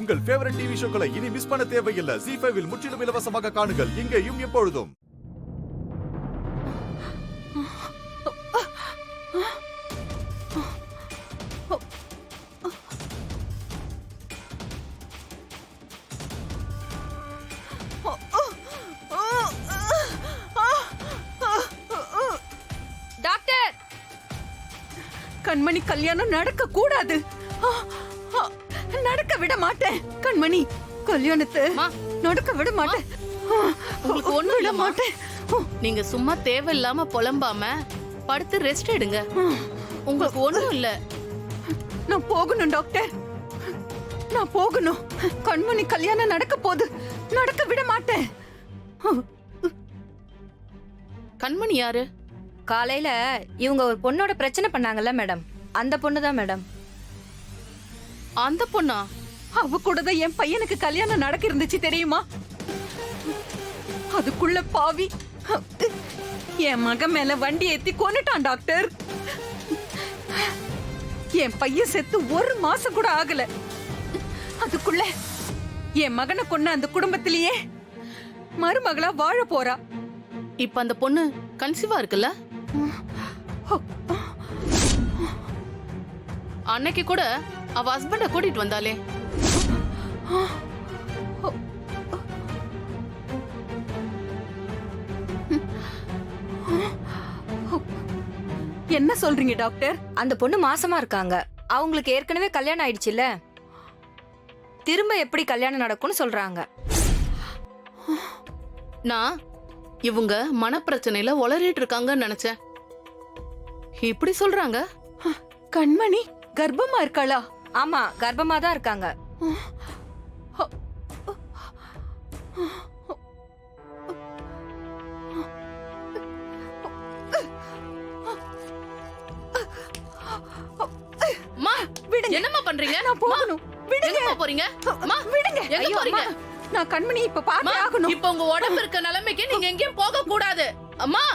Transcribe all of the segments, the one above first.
உங்கள் favourite TV ஷோக்களை இனி miss பண்ண தேவையில்லை. ZEE5 இல் முற்றிலும் இலவசமாக காணுங்கள், இங்கேயும் எப்பொழுதும். டாக்டர், கண்மணி கல்யாணம் நடக்க கூடாது. நடக்க விட மாட்டேன். கண்மணி கல்யாணத்தை நடக்க விட மாட்டேன். உங்களுக்கு ஒண்ணும் விட மாட்டேன். நீங்க சும்மா தேவையில்லாம புலம்பாம படுத்து ரெஸ்ட் எடுங்க. உங்களுக்கு ஒண்ணும் இல்ல. நான் போகணும் டாக்டர், நான் போகணும். கண்மணி கல்யாணம் நடக்க போகுது, நடக்க விட மாட்டேன். கண்மணி யாரு? காலையில இவங்க ஒரு பொண்ணோட பிரச்சனை பண்ணாங்கல்ல மேடம், அந்த பொண்ணு தான் மேடம். அந்த பொண்ணா? அவ கூட தான் என் பையனுக்கு கல்யாணம் நடக்க இருந்துச்சு தெரியுமா? அதுக்குள்ள பாவி என் மகன் மேல வண்டி ஏத்தி கொன்னுட்டான் டாக்டர். என் பையன் செத்து ஒரு மாசம் கூட ஆகல. அதுக்குள்ள என் மகனை கொன்ன அந்த குடும்பத்திலேயே மருமகளா வாழ போறா. இப்ப அந்த பொண்ணு கன்சீவா இருக்குல்ல? அன்னைக்கு கூட அவ ஹஸ்பண்ட கூட்டிட்டு வந்தாலே. என்ன சொல்றீங்க டாக்டர்? அந்த பொண்ணு மாசமா இருக்காங்க. அவங்களுக்கு ஏற்கனவே கல்யாணம் ஆயிடுச்சுல்ல, திரும்ப எப்படி கல்யாணம் நடக்கும்னு சொல்றாங்க. நான் இவங்க மனப்பிரச்சனையில உளறிட்டு இருக்காங்கன்னு நினைச்சேன். இப்படி சொல்றாங்க. கண்மணி கர்ப்பமா இருக்காளா? ஆமா, கர்ப்பமா தான் இருக்காங்க. அம்மா, விடுங்க. என்னம்மா பண்றீங்க? நான் போகணும். விடுங்க. எங்கம்மா போறீங்க? அம்மா, விடுங்க. எங்க ஐயோ, போறீங்க? அம்மா, நான் கண்மணி இப்ப பார்த்தே அம்மா, ஆகணும். இப்ப உங்க உடம்பு இருக்க நிலைமைக்கு நீங்க எங்கேயும் போக கூடாது. அம்மா,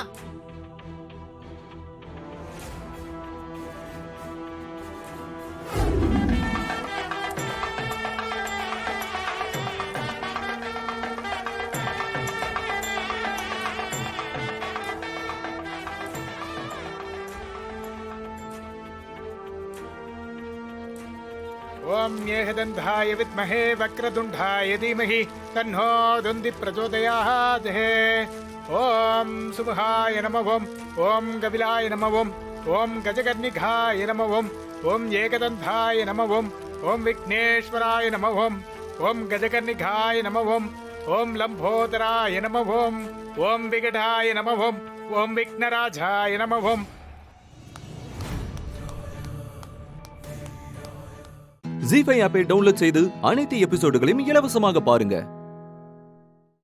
ओम येहदन्धाय विद्महे वक्रतुण्डाय धीमहि तन्नो दुन्दि प्रचोदयात्। ओम सुबहाय नमः। ओम कपिलाय नमः। ओम गजकर्णिकाय नमः। ओम एकदन्ताय नमः। ओम विघ्नेश्वराय नमः। ओम गजकर्णिकाय नमः। ओम लंबोदराय नमः। ओम विकटाय नमः। ओम विघ्नराजाय नमः। ZEE5 ஆப்பை டவுன்லோட் செய்து அனைத்து எபிசோடுகளையும் இலவசமாக பாருங்க.